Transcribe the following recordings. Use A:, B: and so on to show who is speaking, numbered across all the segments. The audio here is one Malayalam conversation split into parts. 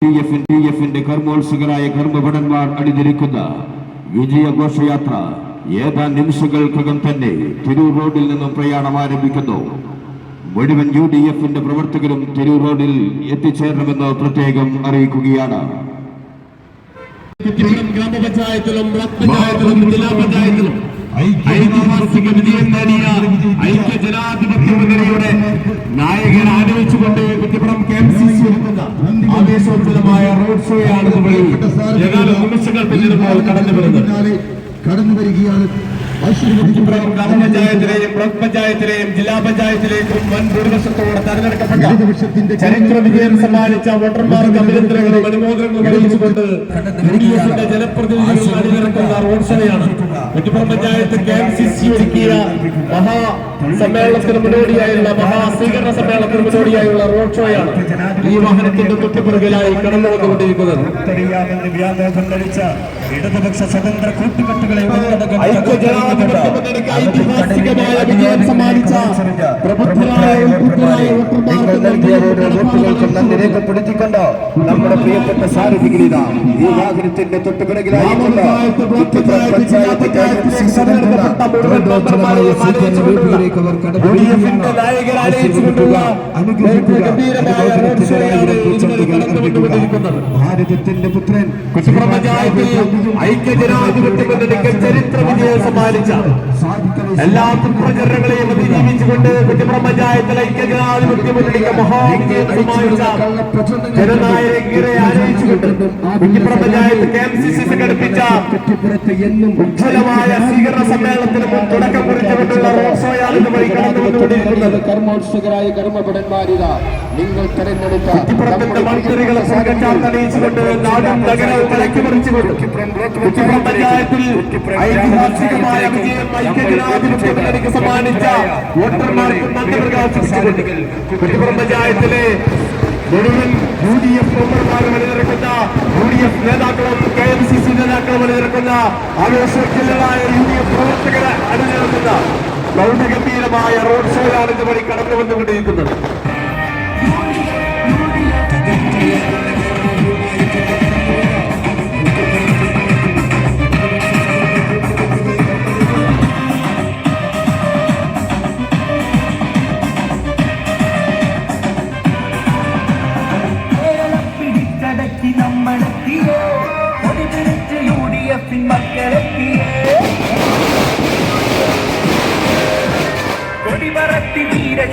A: എഫിന്റെ കർമ്മോത്സുകരായ കർമ്മഭടന്മാർ അണിനിരക്കുന്ന വിജയഘോഷയാത്ര ഏതാനും നിമിഷങ്ങൾക്കകം തന്നെ തിരൂർ റോഡിൽ നിന്നും പ്രയാണം ആരംഭിക്കുന്നു. മുഴുവൻ UDFന്റെ പ്രവർത്തകരും തിരൂർ റോഡിൽ എത്തിച്ചേരണമെന്ന് പ്രത്യേകം അറിയിക്കുകയാണ്.
B: ഗ്രാമപഞ്ചായത്തിലും ബ്ലോക്ക് പഞ്ചായത്തിലും ജില്ലാ പഞ്ചായത്തിലും ഐതിഹാസിക വിജയം നേടിയ ഐക്യ ജനാധിപത്യ മുന്നണിയുടെ നായകൻ ആലോചിച്ചുകൊണ്ട് കുറ്റിപ്പുറം KMCC ഒരുക്കുന്ന ആവേശോജ്വലമായ റോഡ് ഷോയാണ് ഏതാനും നിമിഷങ്ങൾ പിന്നിടുമ്പോൾ കടന്നു വരികയാണ്. ഗ്രാമപഞ്ചായത്തിലെയും ബ്ലോക്ക് പഞ്ചായത്തിലെയും ജില്ലാ പഞ്ചായത്തിലെയും വൻ ഭൂരിപക്ഷത്തോടെ തെരഞ്ഞെടുക്കപ്പെട്ട ചരിത്ര വിജയം സമ്മാനിച്ച വോട്ടർമാർക്ക് അഭിനന്ദനങ്ങളും അനുമോദനങ്ങളും അറിയിച്ചുകൊണ്ട് UDFന്റെ ജനപ്രതിനിധികൾ അണിനിരക്കുന്ന റോഡ് ഷോയാണ് കുറ്റിപ്പുറം പഞ്ചായത്ത് KMCC ഒരുക്കിയ മഹാസമ്മേളനത്തിന് മുന്നോടിയായുള്ള മഹാസ്വീകരണ സമ്മേളനത്തിന് മുന്നോടിയായുള്ള റോഡ് ഷോയാണ് ഈ വാഹനത്തിന്റെ തൊട്ടുപിറകിലായി കടന്നു വന്നുകൊണ്ടിരിക്കുന്നത്.
C: ഇടതുപക്ഷ സ്വതന്ത്ര കൂട്ടുകെട്ടുകളെ
B: ഐതിഹാസികമായ വിജയം സമ്മാനിച്ച
C: നന്ദി രേഖപ്പെടുത്തിക്കൊണ്ട് നമ്മുടെ പ്രിയപ്പെട്ട സാരഥികളിത ഈ വാഹനത്തിന്റെ തൊട്ടുപിറകിലായിക്കൊണ്ട് ഭാരതത്തിന്റെ പുത്രൻ
B: കുറ്റിപ്പുറം പഞ്ചായത്തിൽ ഐക്യജനാധിപത്യ മുന്നണിക്ക് ചരിത്ര വിജയം സമ്മാനിച്ച എല്ലാ പ്രചരണങ്ങളെയും അതിജീവിച്ചുകൊണ്ട് കുറ്റിപ്പുറം പഞ്ചായത്തിൽ ഐക്യജനാധിപത്യ മുന്നണിക്ക് മഹാവിജയം സമ്മാനിച്ച ജനനായകരെ ആനയിച്ചുകൊണ്ട് കുറ്റിപ്പുറം പഞ്ചായത്ത് KMCC സംഘടിപ്പിച്ച ഉജ്ജ്വലമായ സ്വീകരണ സമ്മേളനത്തിന് തുടക്കം കുറിച്ചുകൊണ്ടുള്ള റോഡ് ഷോയാണ് ഇതുവഴി കടന്നുവന്നുകൊണ്ടിരിക്കുന്നത്.
D: കർമ്മോത്സുകരായ കർമ്മഭടന്മാരിത നിങ്ങൾ തെരഞ്ഞെടുത്ത
B: കുറ്റിപ്പുറത്തിന്റെ മണിക്കൂറുകളെ സ്വാഗതം നാടും നഗരവും തലക്കി മറിച്ചുകൊണ്ട് കുറ്റിപ്പുറം പഞ്ചായത്തിൽ ഐതിഹാസികമായ വിജയം ഐക്യജനാധിപത്യ മുന്നണിക്ക് സമ്മാനിച്ച വോട്ടർമാർക്ക് നന്ദി പ്രകാശിപ്പിച്ചുകൊണ്ട് കുറ്റിപ്പുറം പഞ്ചായത്തിലെ മുഴുവൻ UDF മെമ്പർമാരും അണിനിരക്കുന്ന UDF നേതാക്കളും KMCC നേതാക്കളും അണിനിരക്കുന്ന ആവേശോജ്വലമായ UDF പ്രവർത്തകരെ അണിനിരക്കുന്ന പ്രൗഢഗംഭീരമായ റോഡ് ഷോയാണ് ഇതുവഴി കടന്നു വന്നുകൊണ്ടിരിക്കുന്നത്.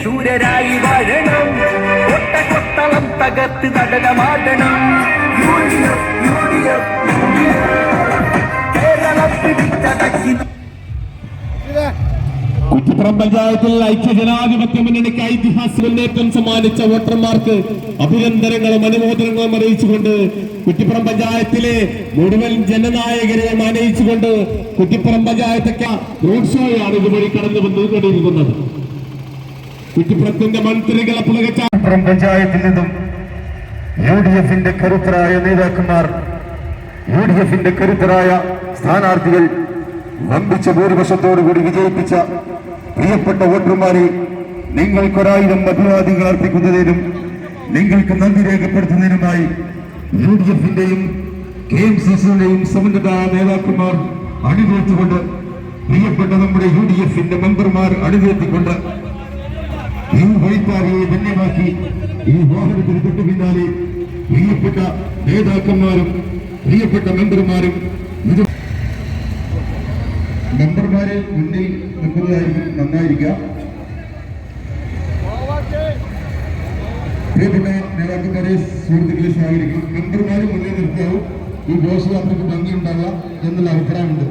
E: ശൂരരായി വാഴണം, കൊട്ടക്കൊത്തളം തകർത്ത് നടനമാടണം.
B: കുറ്റിപ്പുറം പഞ്ചായത്തിൽ ഐക്യജനാധിപത്യ മുന്നണിക്ക് ഐതിഹാസിക മുന്നേറ്റം സമ്മാനിച്ച വോട്ടർമാർക്ക് അഭിനന്ദനങ്ങളും അനുമോദനങ്ങളും അറിയിച്ചുകൊണ്ട് കുറ്റിപ്പുറം പഞ്ചായത്തിലെ മുഴുവൻ ജനനായകരെയും ആനയിച്ചുകൊണ്ട് കുറ്റിപ്പുറം പഞ്ചായത്ത് റോഡ് ഷോയാണ് ഇതുവഴി കടന്നു വന്നുകൊണ്ടിരിക്കുന്നത്. കുറ്റിപ്പുറത്തിന്റെ മന്ത്രികളെ
C: പുറം പഞ്ചായത്തിൽ നിന്നും UDFന്റെ കരുത്തരായ നേതാക്കന്മാർ, UDFന്റെ കരുത്തരായ സ്ഥാനാർത്ഥികൾ വമ്പിച്ച ഭൂരിപക്ഷത്തോടുകൂടി വിജയിപ്പിച്ച പ്രിയപ്പെട്ട വോട്ടർമാരെ നിങ്ങൾക്കൊരായിരം അഭിവാദ്യങ്ങൾ അർപ്പിക്കുന്നതിനും നിങ്ങൾക്ക് നന്ദി രേഖപ്പെടുത്തുന്നതിനുമായി UDFന്റെയും KMCCയുടെയും സമന്വിത നേതാക്കന്മാർ അണിനിരത്തുകൊണ്ട് പ്രിയപ്പെട്ട നമ്മുടെ UDFന്റെ മെമ്പർമാർ അണിനിരത്തിക്കൊണ്ട് ഈ വഴിത്താരിയെ ധന്യമാക്കി ഈ വാഹനത്തിന് തൊട്ടു പിന്നാലെ പ്രിയപ്പെട്ട നേതാക്കന്മാരും പ്രിയപ്പെട്ട മെമ്പർമാരും മെമ്പർമാരെ മുന്നിൽ നിൽക്കുന്നതായിരിക്കും നന്നായിരിക്കാം. പ്രിയപ്പെട്ട നേതാക്കന്മാരെ സുഹൃത്തുക്കളെ സ്വാഗതിക്കും. മെമ്പർമാരെ മുന്നിൽ നിർത്താവും ഈ ഘോഷയാത്രയ്ക്ക് ഭംഗിയുണ്ടാവുക എന്നുള്ള അഭിപ്രായമുണ്ട്.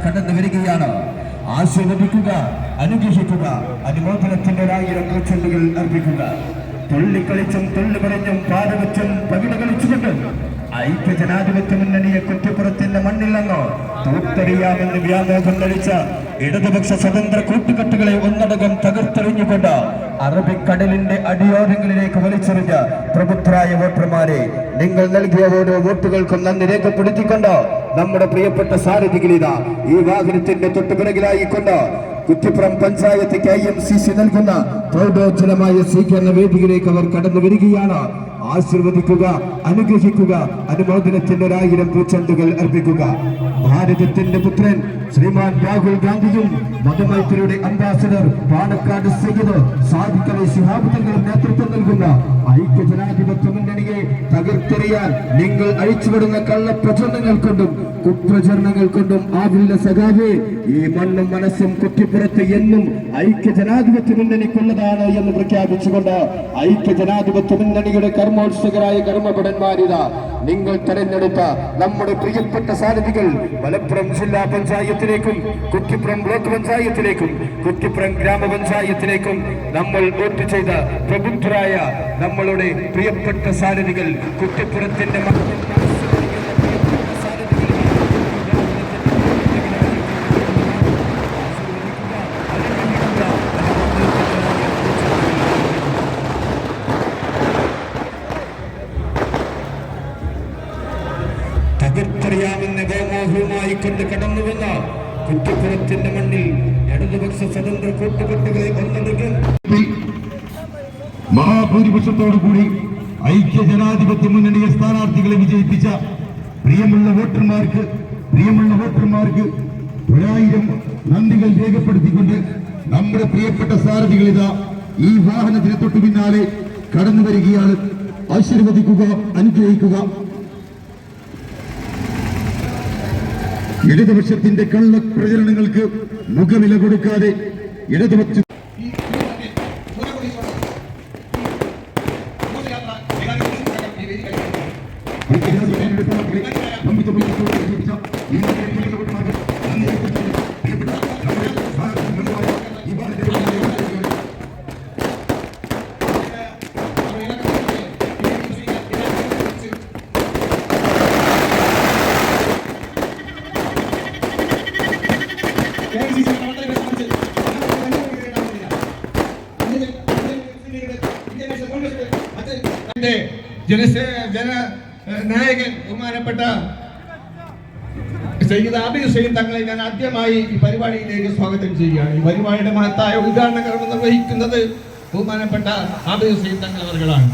A: കടന്നു വരികയാണ്. ആശീർവദിക്കുക, അനുഗ്രഹിക്കുക, അനുമോദനത്തിന്റെ 1000 പൂച്ചെണ്ടുകൾ അർപ്പിക്കുക. തുള്ളിക്കളിച്ചും തുള്ളുപറഞ്ഞും പാതവച്ചും പകിട കളിച്ചുകൊണ്ട് ഐക്യ ജനാധിപത്യ മുന്നണിയെ കുറ്റിപ്പുറത്തിന്റെ മണ്ണില്ലെന്നോ തൂത്തെറിയാമെന്ന് വ്യാമോഹം ധരിച്ച ഇടതുപക്ഷ സ്വതന്ത്ര കൂട്ടുകെട്ടുകളെ ഒന്നടങ്കം തകർത്തെറിഞ്ഞുകൊണ്ട് അറബിക്കടലിന്റെ അടിയോരങ്ങളിലേക്ക് വലിച്ചെറിഞ്ഞ പ്രബുദ്ധരായ വോട്ടർമാരെ, നിങ്ങൾ നൽകിയ ഓരോ വോട്ടുകൾക്കും നന്ദി രേഖപ്പെടുത്തിക്കൊണ്ട് നമ്മുടെ പ്രിയപ്പെട്ട സാരഥികളിത ഈ വാഹനത്തിന്റെ തൊട്ടുപിറകിലായിക്കൊണ്ട് കുറ്റിപ്പുറം പഞ്ചായത്ത് KMCC നൽകുന്ന പ്രൗഢോജ്വലമായ സ്വീകരണ വേദിയിലേക്ക് അവർ കടന്നു വരികയാണ്. ആശീർവദിക്കുക, അനുഗ്രഹിക്കുക, അനുമോദനത്തിന്റെ 1000 പൂച്ചെണ്ടുകൾ അർപ്പിക്കുക. ഭാരതത്തിന്റെ പുത്രൻ ശ്രീമാൻ രാഹുൽ ഗാന്ധിയും മതമൈത്രിയുടെ അംബാസഡർ പാണക്കാട് സയ്യിദ് സാദിഖ് അലി ശിഹാബ് തങ്ങളും നേതൃത്വം നൽകുന്ന ഐക്യ ജനാധിപത്യ മുന്നണിയെ തകർത്തെറിയാൻ നിങ്ങൾ അഴിച്ചുവിടുന്ന കള്ളപ്രചരണങ്ങൾ കൊണ്ടും കുപ്രചരണങ്ങൾ കൊണ്ടും ആവില്ല സഖാവേ. ഈ മണ്ണും മനസ്സും കുറ്റിപ്പുറത്ത് എന്നും ഐക്യ ജനാധിപത്യ മുന്നണിക്കുള്ളതാണ് എന്ന് പ്രഖ്യാപിച്ചുകൊണ്ട് ഐക്യ ജനാധിപത്യ മുന്നണിയുടെ കർമ്മോത്സുകരായ കർമ്മഭടന്മാരിത നിങ്ങൾ തെരഞ്ഞെടുത്ത നമ്മുടെ പ്രിയപ്പെട്ട സാരഥികൾ മലപ്പുറം ജില്ലാ പഞ്ചായത്തിലേക്കും കുറ്റിപ്പുറം ബ്ലോക്ക് പഞ്ചായത്തിലേക്കും കുറ്റിപ്പുറം ഗ്രാമപഞ്ചായത്തിലേക്കും നമ്മൾ വോട്ട് ചെയ്ത പ്രബുദ്ധരായ നമ്മളുടെ പ്രിയപ്പെട്ട സാരഥികൾ കുറ്റിപ്പുറത്തിന്റെ തകർത്തെറിയാമെന്ന വ്യാമോഹവുമായി കൊണ്ട് കടന്നുവന്ന കുറ്റിപ്പുറത്തിന്റെ മണ്ണിൽ ഇടതുപക്ഷ സ്വതന്ത്ര കൂട്ടുകെട്ടുകളെ ഒന്നടങ്കം
C: മഹാഭൂരിപക്ഷത്തോടുകൂടി ഐക്യ ജനാധിപത്യ മുന്നണിയെ സ്ഥാനാർത്ഥികളെ വിജയിപ്പിച്ച പ്രിയമുള്ള വോട്ടർമാർക്ക് 1000 നന്ദികൾ രേഖപ്പെടുത്തിക്കൊണ്ട് നമ്മുടെ പ്രിയപ്പെട്ട സാരഥികളിതാ ഈ വാഹനത്തിന് തൊട്ടു പിന്നാലെ കടന്നു വരികയാണ്. ആശീർവദിക്കുക, അനുഗ്രഹിക്കുക. ഇടതുപക്ഷത്തിന്റെ കള്ള പ്രചരണങ്ങൾക്ക് മുഖവില കൊടുക്കാതെ ഇടതുപക്ഷ
B: ജനനായകൻ ബഹുമാനപ്പെട്ട സയ്യിദ് ആബിദ് ഹുസൈൻ തങ്ങളെ ഞാൻ ആദ്യമായി ഈ പരിപാടിയിലേക്ക് സ്വാഗതം ചെയ്യുകയാണ്. ഈ പരിപാടിയുടെ മഹത്തായ ഉദ്ഘാടന കർമ്മം നിർവഹിക്കുന്നത് ബഹുമാനപ്പെട്ട ആബിദ് ഹുസൈൻ തങ്ങൾ അവർകളാണ്.